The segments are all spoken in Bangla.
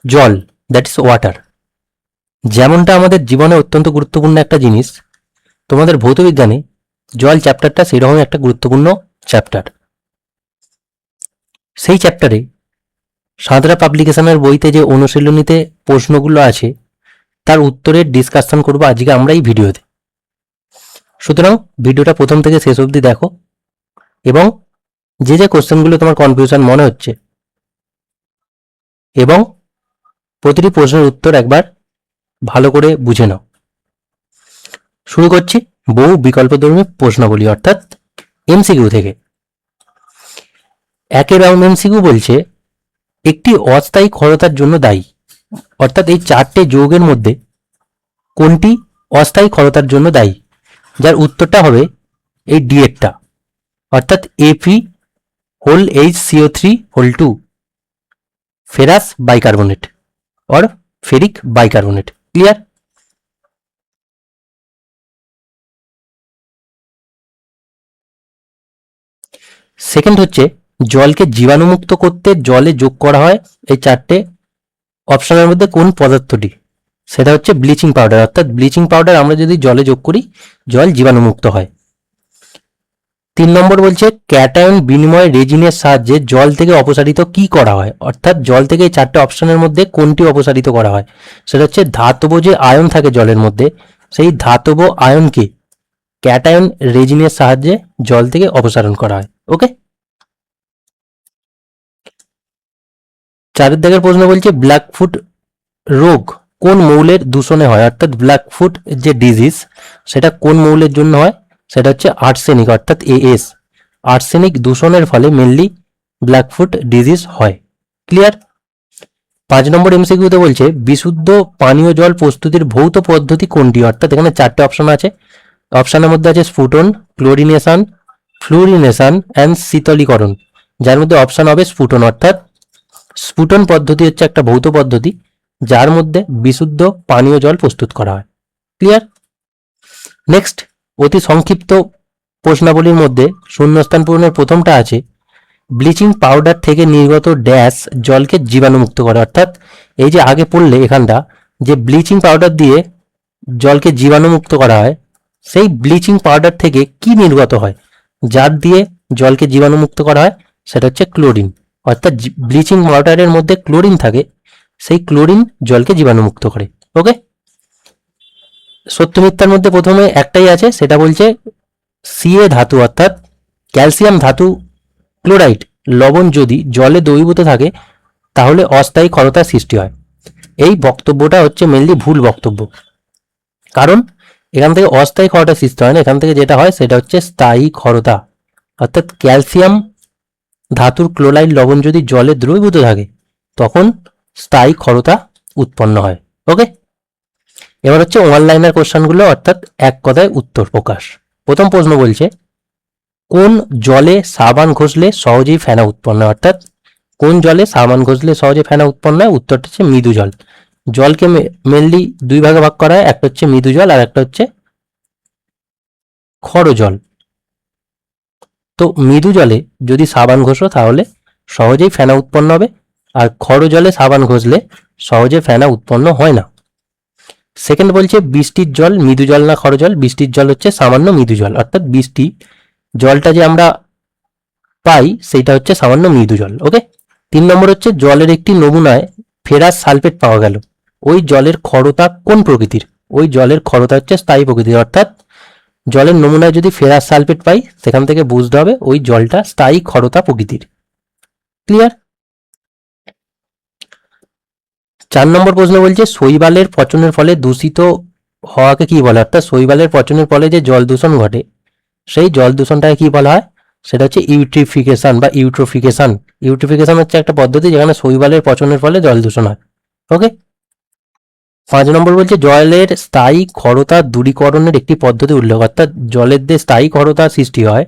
জল, দ্যাট ইজ ওয়াটার। যেমনটা আমাদের জীবনে অত্যন্ত গুরুত্বপূর্ণ একটা জিনিস, তোমাদের ভৌতবিজ্ঞানে জল চ্যাপ্টারটা সেরকমই একটা গুরুত্বপূর্ণ চ্যাপ্টার। সেই চ্যাপ্টারে সাঁতরা পাবলিকেশনের বইতে যে অনুশীলনীতে প্রশ্নগুলো আছে তার উত্তরের ডিসকাশন করবো আজকে আমরা এই ভিডিওতে। সুতরাং ভিডিওটা প্রথম থেকে শেষ অবধি দেখো এবং যে যে কোশ্চেনগুলো তোমার কনফিউশন মনে হচ্ছে এবং প্রতিটি প্রশ্নের উত্তর একবার ভালো করে বুঝে নাও। শুরু করছি বহু বিকল্পধর্মী প্রশ্নাবলী অর্থাৎ এমসিকিউ থেকে। একের রাউন্ড এমসিকিউ বলছে একটি অস্থায়ী ক্ষরতার জন্য দায়ী, অর্থাৎ এই চারটে যৌগের মধ্যে কোনটি অস্থায়ী ক্ষরতার জন্য দায়ী, যার উত্তরটা হবে এই ডিএটটা অর্থাৎ Fe(HCO3)2 ferrous bicarbonate or ferric bicarbonate. Clear? Second হচ্ছে জলকে জীবাণুমুক্ত করতে জলে যোগ করা হয় এই চারটে অপশনের মধ্যে কোন পদার্থটি, সেটা হচ্ছে ব্লিচিং পাউডার, অর্থাৎ ব্লিচিং পাউডার আমরা যদি জলে যোগ করি জল জীবাণুমুক্ত হয়। 3 নম্বর বলছে ক্যাটায়ন বিনিময় রেজিনের সাহায্যে জল থেকে অপসারিত কি করা হয়, অর্থাৎ জল থেকে এই চারটে অপশনের মধ্যে কোনটি অপসারিত করা হয়, সেটা হচ্ছে ধাতব যে আয়ন থাকে জলের মধ্যে সেই ধাতব আয়নকে ক্যাটায়ন রেজিনের সাহায্যে জল থেকে অপসারণ করা হয়। ওকে, 4 দাগের প্রশ্ন বলছে ব্ল্যাকফুট রোগ কোন মৌলের দূষণে হয়, অর্থাৎ ব্ল্যাকফুট যে ডিজিজ সেটা কোন মৌলের জন্য হয়, সেটা হচ্ছে আর্সেনিক অর্থাৎ AS। আর্সেনিক দূষণের ফলে মেনলি ব্ল্যাকফুট ডিজিজ হয়। ক্লিয়ার? 5 নম্বর এমসিকিউতে বলছে বিশুদ্ধ পানীয় জল প্রস্তুতির ভৌত পদ্ধতি কোনটি, অর্থাৎ এখানে চারটে অপশন আছে। অপশনের মধ্যে আছে স্ফুটন, ক্লোরিনেশন, ফ্লুরিনেশন অ্যান্ড শীতলীকরণ, যার মধ্যে অপশন হবে স্ফুটন, অর্থাৎ স্ফুটন পদ্ধতি হচ্ছে একটা ভৌত পদ্ধতি যার মধ্যে বিশুদ্ধ পানীয় জল প্রস্তুত করা হয়। ক্লিয়ার? নেক্সট, অতি সংক্ষিপ্ত প্রশ্নাবলীর মধ্যে শূন্যস্থান পূরণের প্রথমটা আছে ব্লিচিং পাউডার থেকে নির্গত ড্যাশ জলকে জীবাণুমুক্ত করে, অর্থাৎ এই যে আগে পড়লে এখানটা যে ব্লিচিং পাউডার দিয়ে জলকে জীবাণুমুক্ত করা হয় সেই ব্লিচিং পাউডার থেকে কি নির্গত হয়, যার দিয়ে জলকে জীবাণুমুক্ত করা হয় সেটা হচ্ছে ক্লোরিন, অর্থাৎ ব্লিচিং পাউডারের মধ্যে ক্লোরিন থাকে, সেই ক্লোরিন জলকে জীবাণুমুক্ত করে। ওকে, সত্য মিথ্যার মধ্যে প্রথমে একটাই আছে, সেটা বলছে Ca ধাতু অর্থাৎ ক্যালসিয়াম ধাতু ক্লোরাইড লবণ যদি জলে দ্রবীভূত থাকে তাহলে অস্থায়ী ক্ষরতার সৃষ্টি হয়। এই বক্তব্যটা হচ্ছে মেনলি ভুল বক্তব্য, কারণ এখান থেকে অস্থায়ী ক্ষরতা সৃষ্টি হয় না, এখান থেকে যেটা হয় সেটা হচ্ছে স্থায়ী ক্ষরতা, অর্থাৎ ক্যালসিয়াম ধাতুর ক্লোরাইড লবণ যদি জলে দ্রবীভূত থাকে তখন স্থায়ী ক্ষরতা উৎপন্ন হয়। ওকে, এবার হচ্ছে ওয়ান লাইনার কোশ্চেনগুলো, অর্থাৎ এক কথায় উত্তর প্রকাশ। প্রথম প্রশ্ন বলছে কোন জলে সাবান ঘষলে সহজেই ফেনা উৎপন্ন হয়, অর্থাৎ কোন জলে সাবান ঘষলে সহজে ফেনা উৎপন্ন হয়, উত্তরটা হচ্ছে মৃদু জল। জলকে মেনলি দুই ভাগে ভাগ করা হয়, একটা হচ্ছে মৃদু জল আর একটা হচ্ছে খড় জল। তো মৃদু জলে যদি সাবান ঘষো তাহলে সহজেই ফেনা উৎপন্ন হবে, আর খড় জলে সাবান ঘষলে সহজে ফেনা উৎপন্ন হয় না। সেকেন্ড বলছে বৃষ্টির জল মৃদু জল না খড় জল, বৃষ্টির জল হচ্ছে সামান্য মৃদু জল, অর্থাৎ বৃষ্টি জলটা যে আমরা পাই সেটা হচ্ছে সামান্য মৃদু জল। ওকে, 3 নম্বর হচ্ছে জলের একটি নমুনায় ফেরাস সালফেট পাওয়া গেল, ওই জলের ক্ষরতা কোন প্রকৃতির, ওই জলের ক্ষরতা হচ্ছে স্থায়ী প্রকৃতির, অর্থাৎ জলের নমুনায় যদি ফেরাস সালফেট পাই সেখান থেকে বুঝতে হবে ওই জলটা স্থায়ী ক্ষরতা প্রকৃতির। ক্লিয়ার? 4 নম্বর প্রশ্ন বলছে শৈবালের পচনের ফলে দূষিত হওয়াকে কি বলে, অর্থাৎ শৈবালের পচনের ফলে যে জল দূষণ ঘটে সেই জল দূষণটাকে কি বলা হয়, সেটা হচ্ছে ইউট্রিফিকেশন বা ইউট্রোফিকেশন। ইউট্রিফিকেশন হচ্ছে একটা পদ্ধতি যেখানে শৈবালের পচনের ফলে জল দূষণ হয়। ওকে, 5 নম্বর বলছে জলের স্থায়ী ক্ষরতা দূরীকরণের একটি পদ্ধতি উল্লেখ, অর্থাৎ জলের যে স্থায়ী ক্ষরতা সৃষ্টি হয়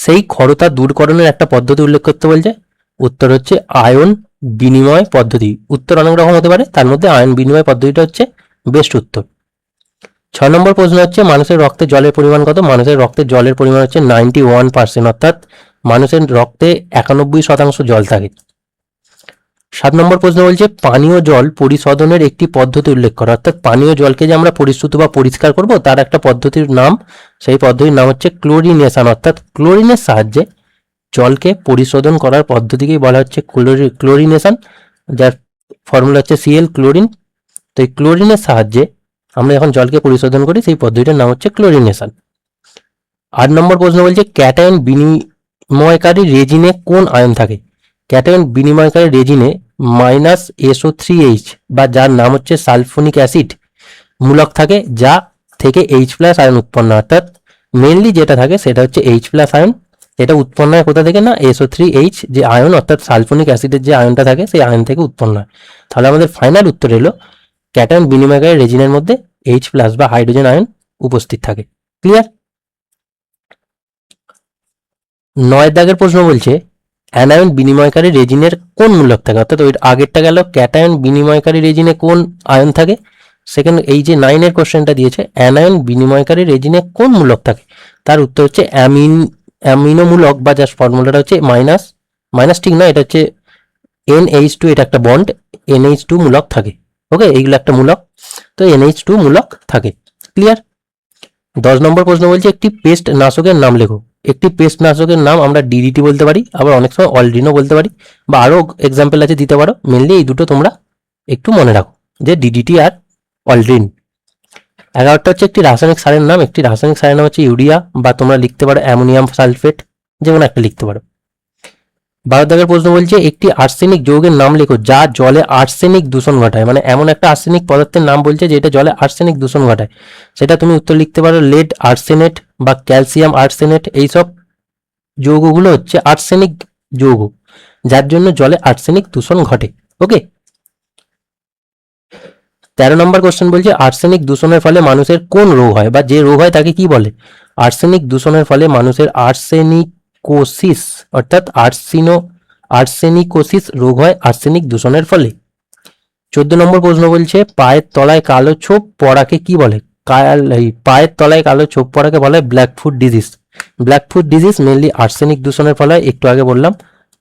সেই ক্ষরতা দূরকরণের একটা পদ্ধতি উল্লেখ করতে বলছে, উত্তর হচ্ছে আয়ন বিনিময় পদ্ধতি। উত্তর অনেক রকম হতে পারে, তার মধ্যে আয়ন বিনিময় পদ্ধতিটা হচ্ছে বেস্ট উত্তর। 6 নম্বর প্রশ্ন হচ্ছে মানুষের রক্তে জলের পরিমাণ কত, মানুষের রক্তে জলের পরিমাণ হচ্ছে 91%, অর্থাৎ মানুষের রক্তে 91% জল থাকে। 7 নম্বর প্রশ্ন বলছে পানীয় জল পরিশোধনের একটি পদ্ধতি উল্লেখ করো। অর্থাৎ পানীয় জলকে যে আমরা পরিশুদ্ধ বা পরিষ্কার করব তার একটা পদ্ধতির নাম, সেই পদ্ধতির নাম হচ্ছে ক্লোরিনেশন। অর্থাৎ ক্লোরিনের সাহায্যে জলকে পরিশোধন করার পদ্ধতিকেই বলা হচ্ছে ক্লোরিনেশন, যার ফর্মুলা হচ্ছে Cl ক্লোরিন। তো এই ক্লোরিনের সাহায্যে আমরা যখন জলকে পরিশোধন করি সেই পদ্ধতিটার নাম হচ্ছে ক্লোরিনেশন। 8 নম্বর প্রশ্ন বলছে ক্যাটায়ন বিনিময়কারী রেজিনে কোন আয়ন থাকে? ক্যাটায়ন বিনিময়কারী রেজিনে -SO3H বা যার নাম হচ্ছে সালফোনিক অ্যাসিড মূলক থাকে, যা থেকে H+ আয়ন উৎপন্ন হয়। অর্থাৎ মেইনলি যেটা থাকে সেটা হচ্ছে H+ আয়ন। এটা উৎপন্ন হয় কোথা থেকে? না SO3H যে আয়ন অর্থাৎ সালফোনিক অ্যাসিডের যে আয়নটা থাকে সেই আয়ন থেকে উৎপন্ন হয়। তাহলে আমাদের ফাইনাল উত্তর এলো ক্যাটায়ন বিনিময়কারী রেজিনের মধ্যে H+ বা হাইড্রোজেন আয়ন উপস্থিত থাকে। ক্লিয়ার? 9 দাগের প্রশ্ন বলছে অ্যানায়ন বিনিময়কারী রেজিনের কোন মূলক থাকে? অর্থাৎ ওই আগেরটা গেল ক্যাটায়ন বিনিময়কারী রেজিনে কোন আয়ন থাকে, সেকেন্ড এই যে 9 এর কোশ্চেনটা দিয়েছে অ্যানায়ন বিনিময়কারী রেজিনে কোন মূলক থাকে, তার উত্তর হচ্ছে অ্যামিনো মূলক, বা যার ফর্মুলাটা হচ্ছে মাইনাস ঠিক না, এটা হচ্ছে NH2, এটা একটা বন্ড, NH2 মূলক থাকে। ওকে, এইগুলো একটা মূলক, তো NH2 মূলক থাকে। ক্লিয়ার? 10 নম্বর প্রশ্ন বলছে একটি পেস্ট নাশকের নাম লেখো। একটি পেস্ট নাশকের নাম আমরা DDT বলতে পারি, আবার অনেক সময় অল্ড্রিনও বলতে পারি, বা আরও এক্সাম্পল আছে দিতে পারো। মেনলি এই দুটো তোমরা একটু মনে রাখো যে DDT আর অল্ড্রিন। 11টা হচ্ছে একটি রাসায়নিক সারের নাম। একটি রাসায়নিক সারের নাম হচ্ছে ইউরিয়া, বা তোমরা লিখতে পারো অ্যামোনিয়াম সালফেট, যেমন একটা লিখতে পারো। 12 দাগের প্রশ্ন বলছে একটি আর্সেনিক যৌগের নাম লেখো যা জলে আর্সেনিক দূষণ ঘটায়। মানে এমন একটা আর্সেনিক পদার্থের নাম বলছে যেটা জলে আর্সেনিক দূষণ ঘটায়, সেটা তুমি উত্তর লিখতে পারো লেড আর্সেনেট বা ক্যালসিয়াম আর্সেনেট। এইসব যৌগগুলো হচ্ছে আর্সেনিক যৌগ, যার জন্য জলে আর্সেনিক দূষণ ঘটে। ওকে, 13 নম্বর কোশ্চেন বলছে আর্সেনিক দূষণের ফলে মানুষের কোন রোগ হয়, বা যে রোগ হয় তাকে কি বলে? আর্সেনিক দূষণের ফলে মানুষের আর্সেনিকোসিস অর্থাৎ আর্সেনিকোসিস রোগ হয় আর্সেনিক দূষণের ফলে। 14 নম্বর প্রশ্ন বলছে পায়ের তলায় কালো ছোপ পড়াকে কি বলে? পায়ের তলায় কালো ছোপ পড়াকে বলা হয় black foot disease. Black foot disease mainly arsenic দূষণের ফলে হয়। একটু আগে বললাম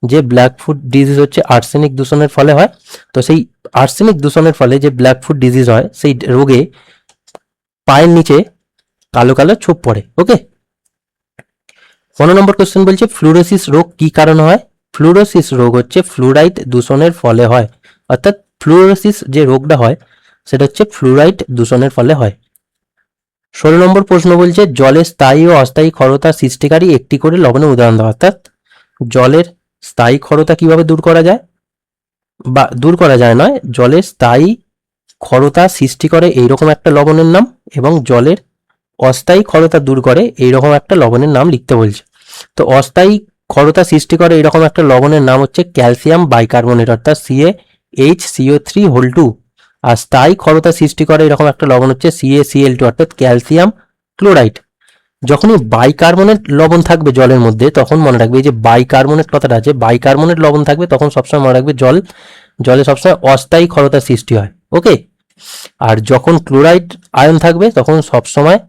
যে ব্ল্যাক ফুট ডিজিজ হচ্ছে আর্সেনিক দূষণের ফলে হয়। তো সেই আর্সেনিক দূষণের ফলে যে ব্ল্যাক ফুট ডিজিজ হয় সেই রোগে পায়ের নিচে কালো কালো ছোপ পড়ে। ওকে, 15 নম্বর কোশ্চেন বলছে ফ্লুরোসিস রোগ কি কারণে হয়? ফ্লুরোসিস রোগ হচ্ছে ফ্লুরাইড দূষণের ফলে হয়। অর্থাৎ ফ্লুরোসিস যে রোগটা হয় সেটা হচ্ছে ফ্লুরাইড দূষণের ফলে হয়। 16 নম্বর প্রশ্ন বলছে জলের স্থায়ী ও অস্থায়ী ক্ষরতা সৃষ্টিকারী একটি করে লবণের উদাহরণ দাও। অর্থাৎ জলের স্থায়ী ক্ষরতা কিভাবে দূর করা যায়, বা দূর করা যায় নয়, জলের স্থায়ী ক্ষরতা সৃষ্টি করে এইরকম একটা লবণের নাম, এবং জলের অস্থায়ী ক্ষরতা দূর করে এইরকম একটা লবণের নাম লিখতে বলছে। তো অস্থায়ী ক্ষরতা সৃষ্টি করে এইরকম একটা লবণের নাম হচ্ছে ক্যালসিয়াম বাইকার্বনেট অর্থাৎ CaHCO3(2), আর স্থায়ী ক্ষরতা সৃষ্টি করে এরকম একটা লবণ হচ্ছে CaCl2 অর্থাৎ ক্যালসিয়াম ক্লোরাইড। যখনই বাইকার্বনেট লবণ থাকবে জলের মধ্যে তখন মনে রাখবে এই যে বাইকার্বনেট কথাটা আছে, বাইকার্বনেট লবণ থাকবে তখন সবসময় মনে রাখবে জলে সবসময় অস্থায়ী ক্ষরতা সৃষ্টি হয়। ওকে, আর যখন ক্লোরাইড আয়ন থাকবে তখন সবসময়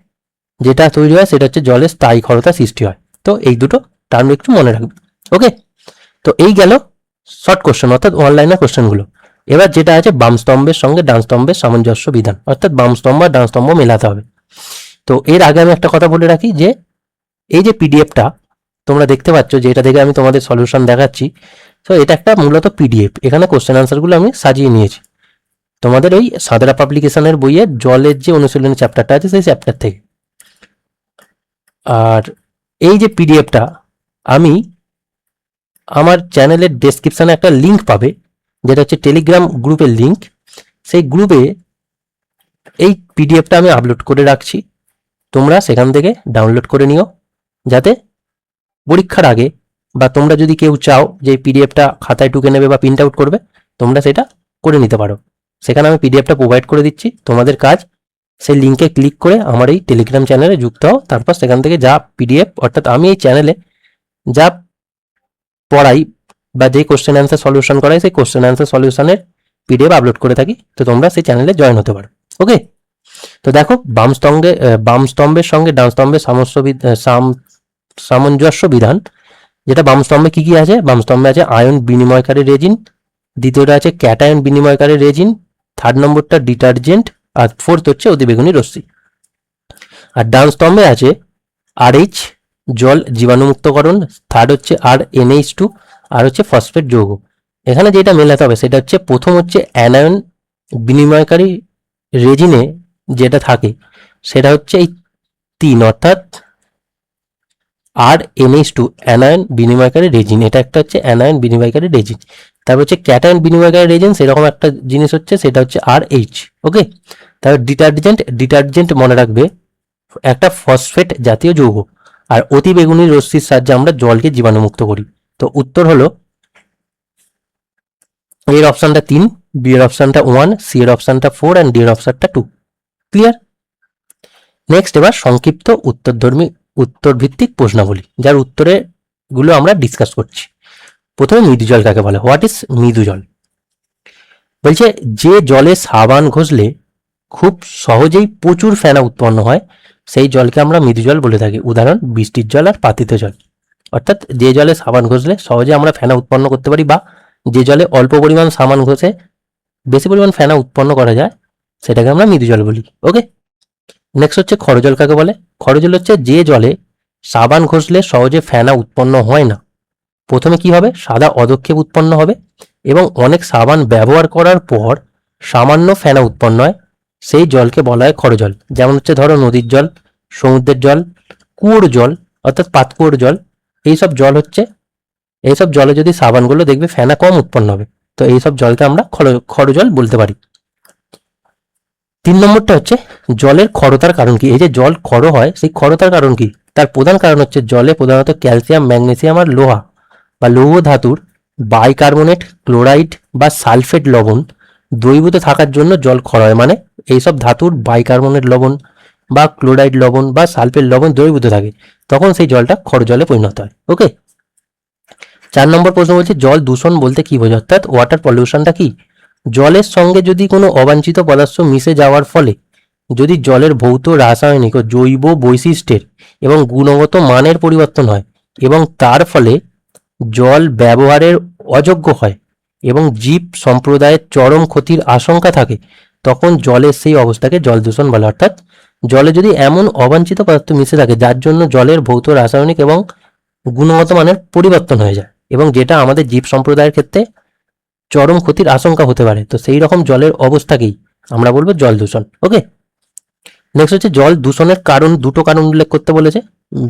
যেটা তৈরি হয় সেটা হচ্ছে জলের স্থায়ী ক্ষরতা সৃষ্টি হয়। তো এই দুটো টার্ম একটু মনে রাখবে। ওকে, তো এই গেল শর্ট কোশ্চেন অর্থাৎ অনলাইনের কোশ্চেনগুলো। এবার যেটা আছে বাম স্তম্ভের সঙ্গে ডান স্তম্ভের সামঞ্জস্য বিধান, অর্থাৎ বাম স্তম্ভ আর ডান স্তম্ভ মেলাতে হবে। তো এর আগে আমি একটা কথা বলে রাখি যে এই যে পিডিএফটা তোমরা দেখতে পাচ্ছ যে এটা থেকে আমি তোমাদের সলিউশন দেখাচ্ছি, তো এটা একটা মূলত পিডিএফ। এখানে কোশ্চেন আনসারগুলো আমি সাজিয়ে নিয়েছি তোমাদের ওই সাদরা পাবলিকেশনের বইয়ের জলের যে অনুশীলনী চ্যাপ্টারটা আছে সেই চ্যাপ্টার থেকে। আর এই যে পিডিএফটা আমি আমার চ্যানেলের ডেসক্রিপশনে একটা লিঙ্ক পাবে, যেটা হচ্ছে টেলিগ্রাম গ্রুপের লিঙ্ক। সেই গ্রুপে এই পিডিএফটা আমি আপলোড করে রাখছি, তোমরা সেখান থেকে ডাউনলোড করে নিও, যাতে পরীক্ষার আগে বা তোমরা যদি কেউ চাও যে পিডিএফটা খাতায় টুকে নেবে বা প্রিন্ট আউট করবে তোমরা সেটা করে নিতে পারো। সেখানে আমি পিডিএফটা প্রোভাইড করে দিচ্ছি, তোমাদের কাজ সেই লিঙ্কে ক্লিক করে আমার এই টেলিগ্রাম চ্যানেলে যুক্ত হও। তারপর সেখান থেকে যা পিডিএফ অর্থাৎ আমি এই চ্যানেলে যা পড়াই বা যে কোশ্চেন অ্যান্সার সলিউশন করাই সেই কোশ্চেন অ্যান্সার সলিউশনের পিডিএফ আপলোড করে থাকি, তো তোমরা সেই চ্যানেলে জয়েন হতে পারো। ওকে, তো দেখো বাম স্তম্ভের সঙ্গে ডান স্তম্ভের সামঞ্জস্য বিধান, যেটা বাম স্তম্ভে কি কি আছে? বাম স্তম্ভে আছে আয়ন বিনিময়কারী রেজিন, দ্বিতীয়টা আছে ক্যাটায়ন বিনিময়কারী রেজিন, থার্ড নম্বরটা ডিটারজেন্ট, আর ফোর্থ হচ্ছে অতিবেগুনি রশ্মি। আর ডান স্তম্ভে আছে RH জল জীবাণুমুক্তকরণ, থার্ড হচ্ছে RNH2, আর হচ্ছে ফসফেট যৌগ। এখানে যেটা মেলাতে হবে সেটা হচ্ছে প্রথম হচ্ছে অ্যানায়ন বিনিময়কারী রেজিনে যেটা থাকে সেটা হচ্ছে এই 3, অর্থাৎ RNH2 অ্যানায়ন বিনিময়কারী রেজিন, এটা একটা হচ্ছে অ্যানায়ন বিনিময়কারী রেজিন। তারপর হচ্ছে ক্যাটায়ন বিনিময়কারী রেজিন, সেরকম একটা জিনিস হচ্ছে সেটা হচ্ছে RH। ওকে, তারপর ডিটারজেন্ট মনে রাখবে একটা ফসফেট জাতীয় যৌগ। আর অতিবেগুনি রশ্মির সাহায্যে আমরা জলকে জীবাণুমুক্ত করি। তো উত্তর হলো এর অপশনটা 3, বি এর অপশনটা 1, সি এর অপশনটা 4 অ্যান্ড ডি এর অপশনটা 2। ক্লিয়ার? নেক্সট এবার সংক্ষিপ্ত উত্তর ভিত্তিক প্রশ্নাবলী, যার উত্তরে গুলো আমরা ডিসকাস করছি। প্রথমে মৃদু জল কাকে বলে? হোয়াট ইজ মৃদু জল? বলছে যে জলে সাবান ঘষলে খুব সহজেই প্রচুর ফেনা উৎপন্ন হয় সেই জলকে আমরা মৃদু জল বলে থাকি। উদাহরণ বৃষ্টির জল আর পাতিত জল। অর্থাৎ যে জলে সাবান ঘষলে সহজে আমরা ফেনা উৎপন্ন করতে পারি, বা যে জলে অল্প পরিমাণ সাবান ঘষে বেশি পরিমাণ ফেনা উৎপন্ন করা যায় সেটাকে আমরা মৃদু জল বলি। ওকে, নেক্সট হচ্ছে খরজল কাকে বলে? খরজল হচ্ছে যে জলে সাবান ঘষলে সহজে ফেনা উৎপন্ন হয় না। প্রথমে কি হবে? সাদা অধক্ষেপ উৎপন্ন হবে এবং অনেক সাবান ব্যবহার করার পর সামান্য ফেনা উৎপন্ন হয়, সেই জলকে বলা হয় খরজল। যেমন হচ্ছে ধরো নদীর জল, সমুদ্রের জল, কুয়োর জল অর্থাৎ পাতকুয়োর জল, এইসব জল হচ্ছে, এইসব জলে যদি সাবানগুলো দেখবে ফেনা কম উৎপন্ন হবে, তো এইসব জলকে আমরা খরজল বলতে পারি। 3 নম্বরটা হচ্ছে জলের ক্ষরতার কারণ কি? এই যে জল ক্ষর হয় সেই ক্ষরতার কারণ কি? তার প্রধান কারণ হচ্ছে জলে প্রধানত ক্যালসিয়াম, ম্যাগনেসিয়াম আর লোহা বা লৌহ ধাতুর বাইকার্বনেট, ক্লোরাইড বা সালফেট লবণ দ্রবীভূত থাকার জন্য জল ক্ষর হয়। মানে এইসব ধাতুর বাইকার্বনেট লবণ বা ক্লোরাইড লবণ বা সালফেট লবণ দ্রবীভূত থাকে, তখন সেই জলটা ক্ষর জলে পরিণত হয়। ওকে, 4 নম্বর প্রশ্ন বলছে জল দূষণ বলতে কি বোঝায়? অর্থাৎ ওয়াটার পলিউশনটা কি? জলের সঙ্গে যদি কোনো অবাঞ্ছিত পদার্থ মিশে যাওয়ার ফলে যদি জলের ভৌত, রাসায়নিক ও জৈব বৈশিষ্ট্যের এবং গুণগত মানের পরিবর্তন হয় এবং তার ফলে জল ব্যবহারের অযোগ্য হয় এবং জীব সম্প্রদায়ের চরম ক্ষতির আশঙ্কা থাকে, তখন জলের সেই অবস্থাকে জল দূষণ বলে। অর্থাৎ জলে যদি এমন অবাঞ্ছিত পদার্থ মিশে থাকে যার জন্য জলের ভৌত, রাসায়নিক এবং গুণগত মানের পরিবর্তন হয়ে যায় এবং যেটা আমাদের জীব সম্প্রদায়ের ক্ষেত্রে চরম ক্ষতির আশঙ্কা হতে পারে, তো সেই রকম জলের অবস্থাকেই আমরা বলবো জল দূষণ। ওকে, নেক্সট হচ্ছে জল দূষণের কারণ, দুটো কারণ উল্লেখ করতে বলেছে।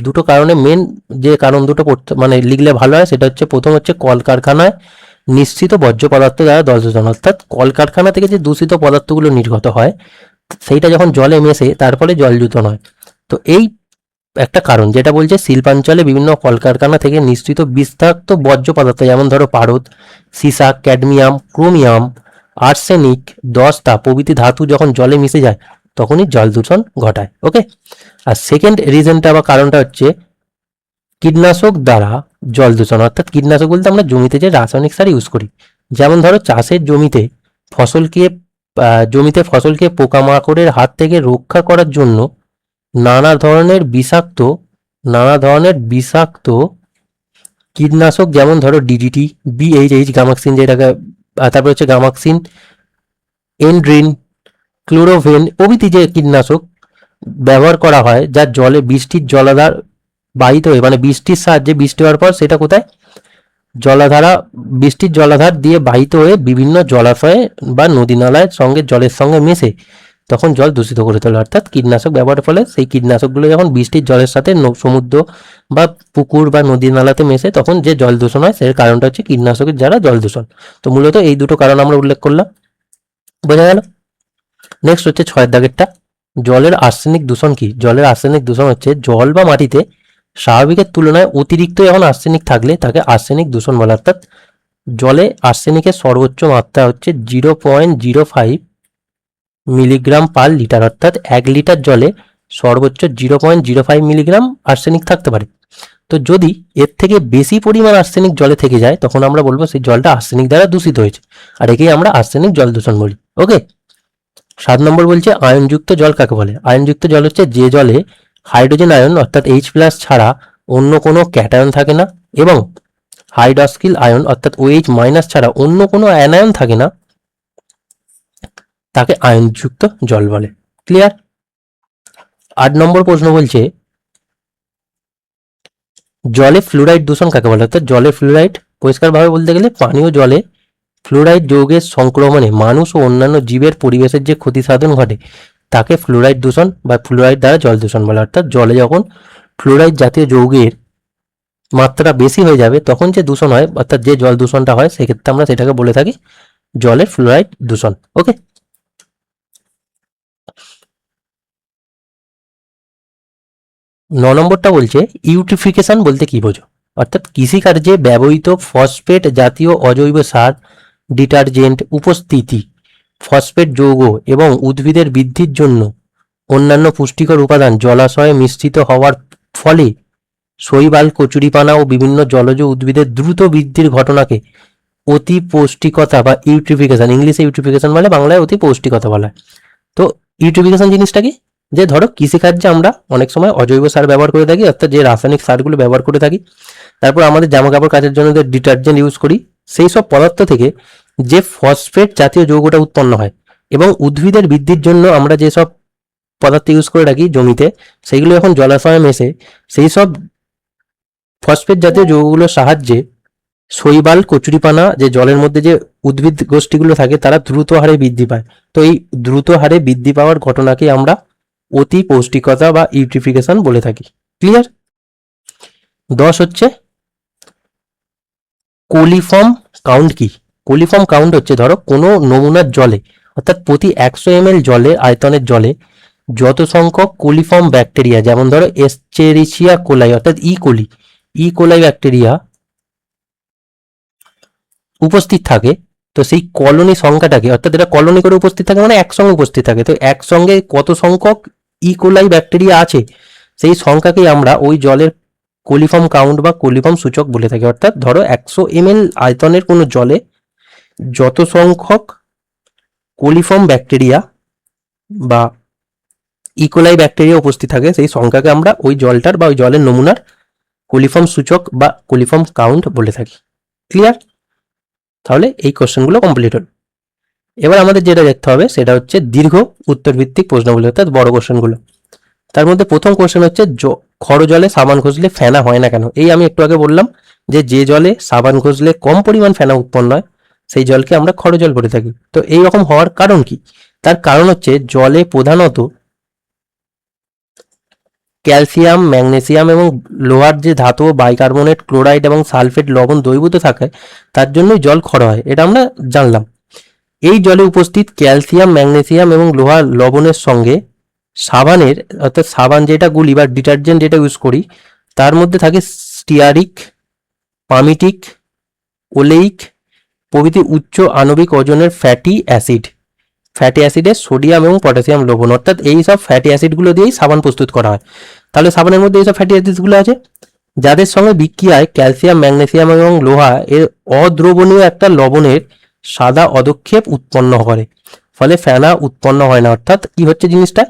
দুটো কারণে মেন যে কারণ দুটো পড়তে মানে লিখলে ভালো হয় সেটা হচ্ছে প্রথম হচ্ছে কলকারখানায় নিঃসৃত বর্জ্য পদার্থ দ্বারা জল দূষণ। অর্থাৎ কলকারখানা থেকে যে দূষিত পদার্থগুলো নির্গত হয় সেইটা যখন জলে মেশে তার ফলে জল দূষণ হয়। তো এই একটা কারণ যেটা বলছে শিল্পাঞ্চলে বিভিন্ন কলকারখানা থেকে নিঃসৃত বিষাক্ত বর্জ্য পদার্থ, যেমন ধরো পারদ, সীসা, ক্যাডমিয়াম, ক্রোমিয়াম, আর্সেনিক, দস্তা প্রভৃতি ধাতু যখন জলে মিশে যায় তখনই জল দূষণ ঘটায়। ওকে, আর সেকেন্ড রিজনটা বা কারণটা হচ্ছে কীটনাশক দ্বারা জল দূষণ। অর্থাৎ কীটনাশক বলতে আমরা জমিতে যে রাসায়নিক সার ইউজ করি, যেমন ধরো চাষের জমিতে ফসলকে পোকামাকড়ের হাত থেকে রক্ষা করার জন্য নানা ধরনের বিষাক্ত কীটনাশক, যেমন ধরো ডিডিটি, BHH গামাক্সিন যেটাকে, তারপর হচ্ছে গামাক্সিন, এনড্রিন, ক্লোরোভেন প্রভৃতি যে কীটনাশক ব্যবহার করা হয় যা জলে বৃষ্টির জলাধার বাহিত হয়ে, মানে বৃষ্টির সাহায্যে বৃষ্টি হওয়ার পর সেটা কোথায় বৃষ্টির জলাধার দিয়ে বাহিত হয়ে বিভিন্ন জলাশয়ে বা নদী নালার সঙ্গে জলের সঙ্গে মিশে তখন জল দূষিত করে তোলে। অর্থাৎ কীটনাশক ব্যবহারের ফলে সেই কীটনাশকগুলো যখন বৃষ্টির জলের সাথে সমুদ্র বা পুকুর বা নদী নালাতে মেশে তখন যে জল দূষণ হয় সেই কারণটা হচ্ছে কীটনাশকের দ্বারা জল দূষণ। তো মূলত এই দুটো কারণ আমরা উল্লেখ করলাম, বোঝা গেল? নেক্সট হচ্ছে 6 দাগেরটা, জলের আর্সেনিক দূষণ কি? জলের আর্সেনিক দূষণ হচ্ছে জল বা মাটিতে স্বাভাবিকের তুলনায় অতিরিক্ত যখন আর্সেনিক থাকলে তাকে আর্সেনিক দূষণ বলে। অর্থাৎ জলে আর্সেনিকের সর্বোচ্চ মাত্রা হচ্ছে 0.05 মিলিগ্রাম পার লিটার। অর্থাৎ 1 লিটার জলে সর্বোচ্চ 0.05 মিলিগ্রাম আর্সেনিক থাকতে পারে। তো যদি এর থেকে বেশি পরিমাণ আর্সেনিক জলে থেকে যায় তখন আমরা বলবো সেই জলটা আর্সেনিক দ্বারা দূষিত হয়েছে, আর একেই আমরা আর্সেনিক জল দূষণ বলি। ওকে, 7 নম্বর বলছে আয়নযুক্ত জল কাকে বলে? আয়নযুক্ত জল হচ্ছে যে জলে হাইড্রোজেন আয়ন অর্থাৎ H+ ছাড়া অন্য কোনো ক্যাটায়ন থাকে না এবং হাইড্রক্সিল আয়ন অর্থাৎ OH মাইনাস ছাড়া অন্য কোনো অ্যানায়ন থাকে না, তাকে আয়নযুক্ত জল বলে। ক্লিয়ার? 8 নম্বর প্রশ্ন বলছে জলে ফ্লুরাইড দূষণ কাকে বলে? অর্থাৎ জলে ফ্লুরাইড, পরিষ্কারভাবে বলতে গেলে পানীয় জলে ফ্লুরাইড যৌগের সংক্রমণে মানুষ ও অন্যান্য জীবের পরিবেশের যে ক্ষতি সাধন ঘটে তাকে ফ্লুরাইড দূষণ বা ফ্লুরাইড দ্বারা জল দূষণ বলে। অর্থাৎ জলে যখন ফ্লুরাইড জাতীয় যৌগের মাত্রা বেশি হয়ে যাবে তখন যে দূষণ হয়, অর্থাৎ যে জল দূষণটা হয়, সেক্ষেত্রে আমরা সেটাকে বলে থাকি জলের ফ্লুরাইড দূষণ। ওকে, 9 নম্বরটা বলছে ইউট্রিফিকেশন বলতে কি বোঝো? অর্থাৎ কৃষিকার্যে ব্যবহৃত ফসফেট জাতীয় অজৈব সার, ডিটারজেন্ট উপস্থিতি, ফসফেট যৌগ এবং উদ্ভিদের বৃদ্ধির জন্য অন্যান্য পুষ্টিকর উপাদান জলাশয়ে মিশ্রিত হওয়ার ফলে শৈবাল, কচুরিপানা ও বিভিন্ন জলজ উদ্ভিদের দ্রুত বৃদ্ধির ঘটনাকে অতি পৌষ্টিকতা বা ইউট্রিফিকেশন, ইংলিশে ইউট্রিফিকেশন বলে, বাংলায় অতি পৌষ্টিকতা বলা হয়। তো ইউট্রিফিকেশন জিনিসটা কি? যে ধরো কৃষিকার্যে আমরা অনেক সময় অজৈব সার ব্যবহার করে থাকি, অর্থাৎ যে রাসায়নিক সারগুলো ব্যবহার করে থাকি, তারপর আমাদের জামা কাপড় কাচার জন্য যে ডিটারজেন্ট ইউজ করি, সেই সব পদার্থ থেকে যে ফসফেট জাতীয় যৌগটা উৎপন্ন হয় এবং উদ্ভিদের বৃদ্ধির জন্য আমরা যেসব পদার্থ ইউজ করে রাখি জমিতে, সেইগুলো যখন জলাশয়ে মেশে সেই সব ফসফেট জাতীয় যৌগগুলোর সাহায্যে শৈবাল, কচুরিপানা, যে জলের মধ্যে যে উদ্ভিদ গোষ্ঠীগুলো থাকে তারা দ্রুত হারে বৃদ্ধি পায়। তো এই দ্রুত হারে বৃদ্ধি পাওয়ার ঘটনাকে আমরা অতি পৌষ্টিকতা বা ইউট্রিফিকেশন বলে থাকি। ক্লিয়ার? 10 হচ্ছে কোলিফর্ম কাউন্ট কি? কোলিফর্ম কাউন্ট হচ্ছে ধরো কোনো নমুনার জলে, অর্থাৎ প্রতি 100 ml জলে আয়তনের জলে যত সংখ্যক কোলিফর্ম ব্যাকটেরিয়া, যেমন ধরো এস্চেরিচিয়া কোলাই অর্থাৎ ই কোলাই ব্যাকটেরিয়া উপস্থিত থাকে, তো সেই কলোনি সংখ্যাটাকে, অর্থাৎ এটা কলোনি করে উপস্থিত থাকে মানে একসঙ্গে উপস্থিত থাকে, তো একসঙ্গে কত সংখ্যক ইকোলাই ব্যাকটেরিয়া আছে সেই সংখ্যাকেই আমরা ওই জলের কোলিফর্ম কাউন্ট বা কোলিফর্ম সূচক বলে থাকি। অর্থাৎ ধরো 100 ml আয়তনের কোনো জলে যত সংখ্যক কোলিফর্ম ব্যাকটেরিয়া বা ইকোলাই ব্যাকটেরিয়া উপস্থিত থাকে সেই সংখ্যাকে আমরা ওই জলটার বা ওই জলের নমুনার কোলিফর্ম সূচক বা কোলিফর্ম কাউন্ট বলে থাকি। ক্লিয়ার? তাহলে এই কোশ্চেনগুলো কমপ্লিট হল। এবার আমাদের যেটা দেখতে হবে সেটা হচ্ছে দীর্ঘ উত্তরভিত্তিক প্রশ্নগুলো, অর্থাৎ বড় কোশ্চেনগুলো। তার মধ্যে প্রথম কোশ্চেন হচ্ছে খড় জলে সাবান ঘষলে ফেনা হয় না কেন? এই আমি একটু আগে বললাম যে জলে সাবান ঘষলে কম পরিমাণ ফেনা উৎপন্ন হয় সেই জলকে আমরা খড় জল বলে থাকি। তো এই রকম হওয়ার কারণ কি? তার কারণ হচ্ছে জলে প্রধানত ক্যালসিয়াম, ম্যাগনেসিয়াম এবং লোহার যে ধাতু, বাইকার্বনেট, ক্লোরাইড এবং সালফেট লবণ দ্রবীভূত থাকে, তার জন্যই জল খড় হয়, এটা আমরা জানলাম। এই জলে উপস্থিত ক্যালসিয়াম, ম্যাগনেসিয়াম এবং লোহার লবণের সঙ্গে সাবানের, অর্থাৎ সাবান যেটা গুলি বা ডিটারজেন্ট যেটা ইউজ করি, তার মধ্যে থাকে স্টিয়ারিক, পামিটিক, ওলেইক প্রভৃতি উচ্চ আণবিক ওজনের ফ্যাটি অ্যাসিড। ফ্যাটি অ্যাসিডের সোডিয়াম এবং পটাশিয়াম লবণ, অর্থাৎ এই সব ফ্যাটি অ্যাসিডগুলো দিয়েই সাবান প্রস্তুত করা হয়। তাহলে সাবানের মধ্যে এইসব ফ্যাটি অ্যাসিডগুলো আছে, যাদের সঙ্গে বিক্রিয়ায় ক্যালসিয়াম, ম্যাগনেসিয়াম এবং লোহা এর অদ্রবণীয় একটা লবণের সাদা অধক্ষেপ উৎপন্ন করে, ফলে ফেনা উৎপন্ন হয় না। অর্থাৎ কি হচ্ছে জিনিসটা,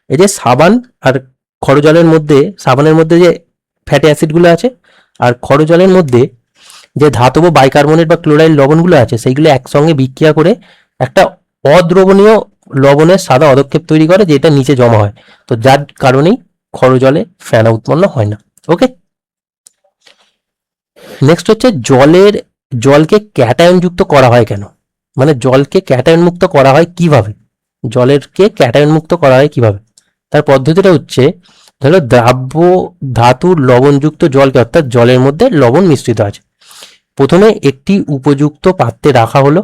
এই যে সাবান আর খড় জলের মধ্যে, সাবানের মধ্যে যে ফ্যাটি অ্যাসিডগুলো আছে আর খড় জলের মধ্যে যে ধাতব বাইকার্বনেট বা ক্লোরাইড লবণগুলো আছে, সেইগুলো একসঙ্গে বিক্রিয়া করে একটা অদ্রবণীয় লবণের সাদা অধক্ষেপ তৈরি করে, যেটা নিচে জমা হয়। তো যার কারণেই খড় জলে ফেনা উৎপন্ন হয় না। ওকে, নেক্সট হচ্ছে জলকে ক্যাটায়ন যুক্ত করা হয় কেন? মানে জলকে ক্যাটায়ন মুক্ত করা হয় কিভাবে? জলেরকে ক্যাটায়ন মুক্ত করা হয় কিভাবে? তার পদ্ধতিটা হচ্ছে, ধরো দ্রাব্য ধাতুর লবণযুক্ত জলকে, অর্থাৎ জলের মধ্যে লবণ মিশ্রিত আছে, প্রথমে একটি উপযুক্ত পাত্রে রাখা হলো,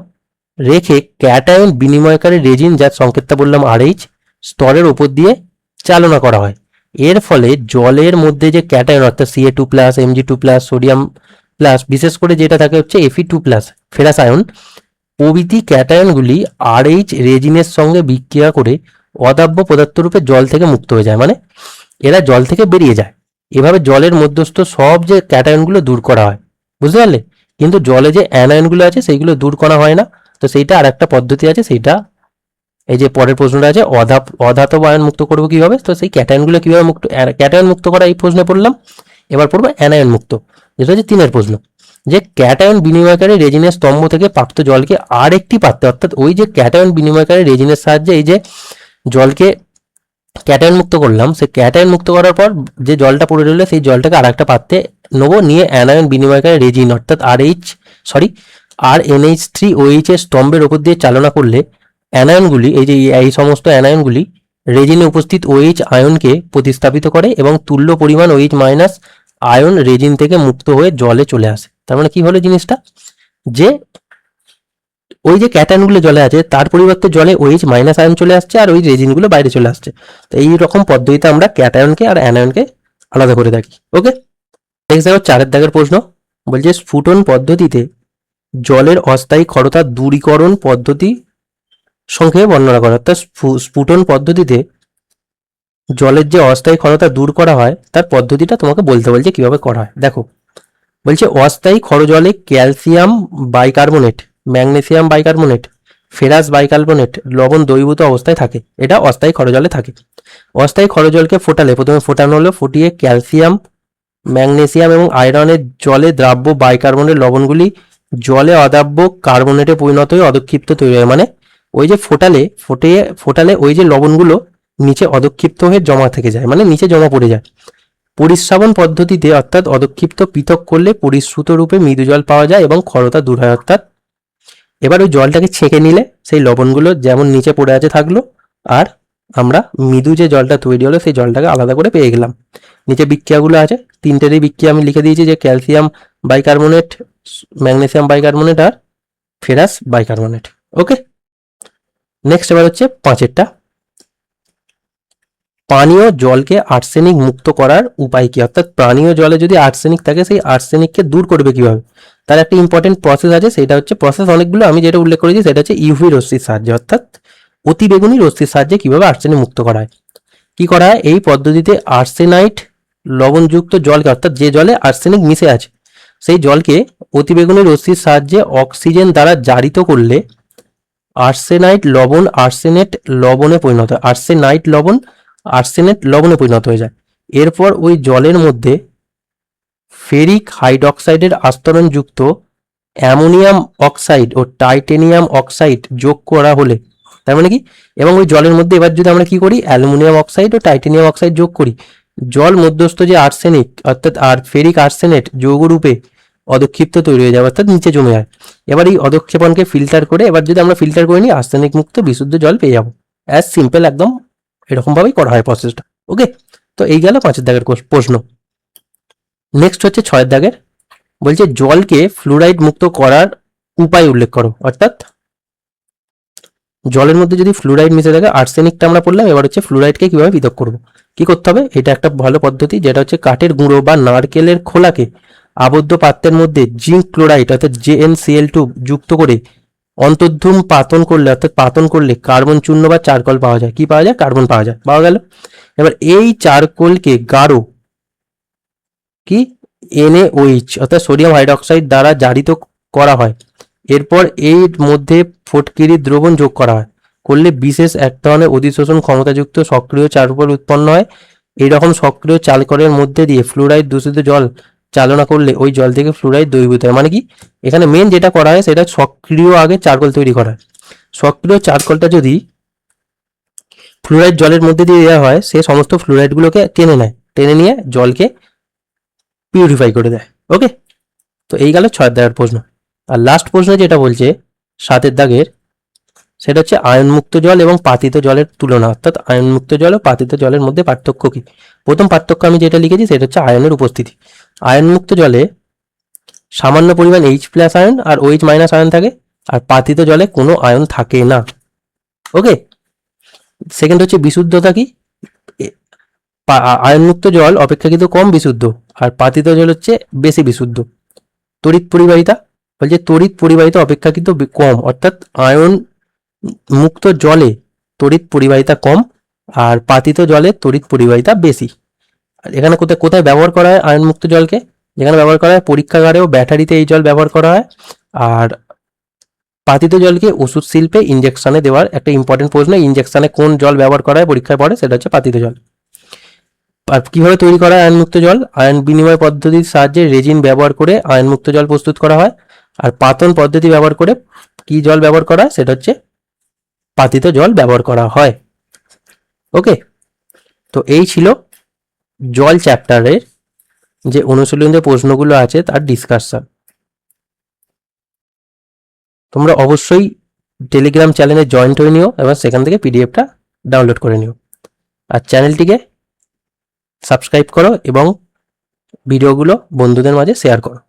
রেখে ক্যাটায়ন বিনিময়কারী রেজিন, যার সংকেতটা বললাম RH, স্তরের উপর দিয়ে চালনা করা হয়। এর ফলে জলের মধ্যে যে ক্যাটায়ন, অর্থাৎ Ca2+, Mg2+, সোডিয়াম প্লাস, বিশেষ করে যেটা থাকে হচ্ছে Fe2+, ফেরাস আয়ন প্রভৃতি ক্যাটায়নগুলি RH রেজিনের সঙ্গে বিক্রিয়া করে অদাব্য পদার্থ রূপে জল থেকে মুক্ত হয়ে যায়, মানে এরা জল থেকে বেরিয়ে যায়। এভাবে জলের মধ্যস্থ সব যে ক্যাটায়নগুলো দূর করা হয়, বুঝতে পারলে? কিন্তু জলে যে অ্যানায়নগুলো আছে সেইগুলো দূর করা হয় না। তো সেইটা আর একটা পদ্ধতি আছে, সেইটা এই যে পরের প্রশ্নটা আছে, অধাতব আয়ন মুক্ত করবো কিভাবে, তো সেই ক্যাটায়নগুলো কিভাবে ক্যাটায়ন মুক্ত করা, এই প্রশ্নে পড়লাম। এবার পড়বো অ্যানায়ন মুক্ত, যেটা হচ্ছে 3 প্রশ্ন। যে ক্যাটায়ন বিনিময়কারী রেজিনের স্তম্ভ থেকে প্রাপ্ত জলকে আর একটি পাত্রে, অর্থাৎ ওই যে ক্যাটায়ন বিনিময়কারী রেজিনের সাহায্যে এই যে জলকে ক্যাটায়ন মুক্ত করলাম, সেই ক্যাটায়ন মুক্ত করার পর যে জলটা পড়ে রইলো সেই জলটাকে আর একটা পাত্রে নেবো, নিয়ে অ্যানায়ন বিনিময়কারী রেজিন অর্থাৎ RNH3OH এর স্তম্ভের ওপর দিয়ে চালনা করলে অ্যানায়নগুলি, এই যে এই সমস্ত অ্যানায়নগুলি রেজিনে উপস্থিত OH আয়নকে প্রতিস্থাপিত করে এবং তুল্য পরিমাণ OH মাইনাস আয়ন রেজিন থেকে মুক্ত হয়ে জলে চলে আসে। তার মানে কি হলো জিনিসটা, যে ওই যে ক্যাটায়নগুলো জলে আছে তার পরিবর্তে জলে OH মাইনাস আয়ন চলে আসছে আর ওই রেজিনগুলো বাইরে চলে আসছে। তো এই রকম পদ্ধতিতে আমরা ক্যাটায়নকে আর অ্যানায়নকে আলাদা করে থাকি। ওকে, নেক্সট দেখো 4 দাগের প্রশ্ন, বলছে স্ফুটন পদ্ধতিতে জলের অস্থায়ী ক্ষরতা দূরীকরণ পদ্ধতি সংক্ষেপে বর্ণনা করা। অর্থাৎ স্ফুটন পদ্ধতিতে জলের যে অস্থায়ী ক্ষরতা দূর করা হয় তার পদ্ধতিটা তোমাকে বলতে বলছে কিভাবে করা হয়। দেখো বলছে অস্থায়ী ক্ষর জলে calcium bicarbonate, magnesium bicarbonate, ferrous bicarbonate লবণ দ্রবীভূত অবস্থায় থাকে, এটা অস্থায়ী ক্ষর জলে থাকে। অস্থায়ী ক্ষর জলকে ফোটালে, প্রথমে ফোটানো হলো, ফুটিয়ে ক্যালসিয়াম, ম্যাগনেসিয়াম এবং আয়রনের জলে দ্রাব্য বাইকার্বনেট লবণগুলি জলে অদ্রাব্য কার্বনেটে পরিণত হয়ে অদক্ষিপ্ত তৈরি হয়। মানে ওই যে ফোটালে ওই যে লবণগুলো নিচে অদক্ষিপ্ত হয়ে জমা থেকে যায়, মানে নিচে জমা পড়ে যায়। পরিশ্রাবণ পদ্ধতিতে অর্থাৎ অদক্ষিপ্ত পৃথক করলে পরিশ্রুত রূপে মৃদু জল পাওয়া যায় এবং ক্ষরতা দূর হয়। অর্থাৎ এবার ওই জলটাকে ছেঁকে নিলে সেই লবণগুলো যেমন নিচে পড়ে আছে থাকলো, আর আমরা মৃদু যে জলটা তৈরি হলো সেই জলটাকে আলাদা করে পেয়ে গেলাম। নিচে বিক্রিয়াগুলো আছে, তিনটেরই বিক্রিয়া আমি লিখে দিয়েছি, যে ক্যালসিয়াম বাইকার্বনেট, ম্যাগনেসিয়াম বাইকার্বনেট আর ফেরাস বাইকার্বনেট। ওকে, নেক্সট এবার হচ্ছে 5এরটা, পানীয় জলকে আর্সেনিক মুক্ত করার উপায় কি। অর্থাৎ পানীয় জলে যদি আর্সেনিক থাকে সেই আর্সেনিককে দূর করবে কিভাবে, তার একটা ইম্পর্টেন্ট প্রসেস আছে, সেটা হচ্ছে প্রসেস অনেকগুলো, আমি যেটা উল্লেখ করেছি সেটা হচ্ছে ইউভি রশ্মির সাহায্যে, অর্থাৎ অতিবেগুনি রশ্মির সাহায্যে কিভাবে আর্সেনিক মুক্ত করা হয়। কি করা হয়, এই পদ্ধতিতে আর্সেনাইট লবণযুক্ত জলকে, অর্থাৎ যে জলে আর্সেনিক মিশে আছে সেই জলকে অতিবেগুনি রশ্মির সাহায্যে অক্সিজেন দ্বারা জারিত করলে আর্সেনাইট লবণ আর্সেনেট লবণে পরিণত হয়, আর্সেনেট লবণে পরিণত হয়ে যায়। এরপর ওই জলের মধ্যে ফেরিক হাইড্রক্সাইডের আস্তরণযুক্ত অ্যামোনিয়াম অক্সাইড ও টাইটেনিয়াম অক্সাইড যোগ করা হলে, তার মানে কি, এবং ওই জলের মধ্যে এবার যদি আমরা কি করি, অ্যালুমিনিয়াম অক্সাইড ও টাইটেনিয়াম অক্সাইড যোগ করি, জল মধ্যস্থ যে আর্সেনিক অর্থাৎ ফেরিক আর্সেনেট যৌগরূপে অদক্ষিপ্ত তৈরি হয়ে যাবে, অর্থাৎ নিচে জমে যায়। এবার এই অদক্ষেপণকে ফিল্টার করে, এবার যদি আমরা ফিল্টার করে নিই, আর্সেনিক মুক্ত বিশুদ্ধ জল পেয়ে যাবো। অ্যাজ সিম্পল, একদম এরকম ভাবেই করা হয় প্রসেসটা। ওকে, তো এই গেল 5 দাগের প্রশ্ন। নেক্সট হচ্ছে 6 দাগের, বলছে জলকে ফ্লুরাইড মুক্ত করার উপায় উল্লেখ করো। অর্থাৎ জলের মধ্যে যদি ফ্লুরাইড মিশে থাকে, আর্সেনিকটা আমরা পড়লাম, এবার হচ্ছে ফ্লুরাইডকে কিভাবে পৃথক করবো, কি করতে হবে। এটা একটা ভালো পদ্ধতি, যেটা হচ্ছে কাঠের গুঁড়ো বা নারকেলের খোলাকে আবদ্ধ পাত্রের মধ্যে জিঙ্ক ক্লোরাইড অর্থাৎ JnCl2 যুক্ত করে অন্তর্ধূম পাতন করলে, অর্থাৎ পাতন করলে কার্বন চূর্ণ বা চারকোল পাওয়া যায়। কি পাওয়া যায়, কার্বন পাওয়া গেল। এবার এই চারকোলকে গাঢ় কি NaOH অর্থাৎ সোডিয়াম হাইড্রক্সাইড দ্বারা জারিত করা হয়। এরপর এর মধ্যে ফটকিরি দ্রবণ যোগ করা হয়, করলে বিশেষ এক ধরনের অধিশোষণ ক্ষমতাযুক্ত সক্রিয় চারকোল উৎপন্ন হয়। এইরকম সক্রিয় চারকোলের মধ্যে দিয়ে ফ্লুরাইড দূষিত জল চালনা করলে ওই জল থেকে ফ্লুরাইড দ্রবীভূত হয়। মানে কি, এখানে মেন যেটা করা হয় সেটা সক্রিয় আগে চারকোল তৈরি করা হয়। সক্রিয় চারকোলটা যদি ফ্লুরাইড জলের মধ্যে দিয়ে দেওয়া হয়, সে সমস্ত ফ্লুরাইডগুলোকে টেনে নিয়ে জলকে পিউরিফাই করে দেয়। ওকে, তো এই গেল 6 দাগের প্রশ্ন। আর লাস্ট প্রশ্ন যেটা বলছে 7 দাগের, সেটা হচ্ছে আয়নমুক্ত জল এবং পাতিত জলের তুলনা। অর্থাৎ আয়নমুক্ত জল ও পাতিত জলের মধ্যে পার্থক্য কি। প্রথম পার্থক্য আমি যেটা লিখেছি সেটা হচ্ছে আয়নের উপস্থিতি। আয়নমুক্ত জলে সামান্য পরিমাণ H+ আয়ন আর OH- আয়ন থাকে, আর পাতিত জলে কোনো আয়ন থাকে না। ওকে, সেকেন্ড হচ্ছে বিশুদ্ধতা কি, আয়নমুক্ত জল অপেক্ষাকৃত কম বিশুদ্ধ আর পাতিত জল হচ্ছে বেশি বিশুদ্ধ। তড়িৎ পরিবাহিতা, বলছে তড়িৎ পরিবাহিতা অপেক্ষাকৃত কম, অর্থাৎ আয়ন মুক্ত জলে তড়িৎ পরিবাহিতা কম আর পাতিত জলে তড়িৎ পরিবাহিতা বেশি। এখানে কোথায় কোথায় ব্যবহার করা হয় আয়ন মুক্ত জলকে, যেখানে ব্যবহার করা হয় পরীক্ষাগারে ও ব্যাটারিতে এই জল ব্যবহার করা হয়। আর পাতিত জলকে ওষুধ শিল্পে ইনজেকশনে দেওয়ার একটা ইম্পর্টেন্ট প্রশ্ন, ইনজেকশনে কোন জল ব্যবহার করা হয় পরীক্ষায় পড়ে, সেটা হচ্ছে পাতিত জল। আর কিভাবে তৈরি করা হয় আয়নমুক্ত জল? আয়ন বিনিময় পদ্ধতির সাহায্যে রেজিন ব্যবহার করে আয়নমুক্ত জল প্রস্তুত করা হয়। আর পাতন পদ্ধতি ব্যবহার করে কি জল ব্যবহার করা হয়? সেটা হচ্ছে পাতিত জল ব্যবহার করা হয়। ওকে, তো এই ছিল জল চ্যাপ্টারের যে অনুশীলনের প্রশ্নগুলো আছে তার ডিসকাশন। তোমরা অবশ্যই টেলিগ্রাম চ্যানেলে জয়েন্ট হয়ে নিও এবং সেখান থেকে পিডিএফটা ডাউনলোড করে নিও। আর চ্যানেলটিকে সাবস্ক্রাইব করো এবং ভিডিওগুলো বন্ধুদের মাঝে শেয়ার করো।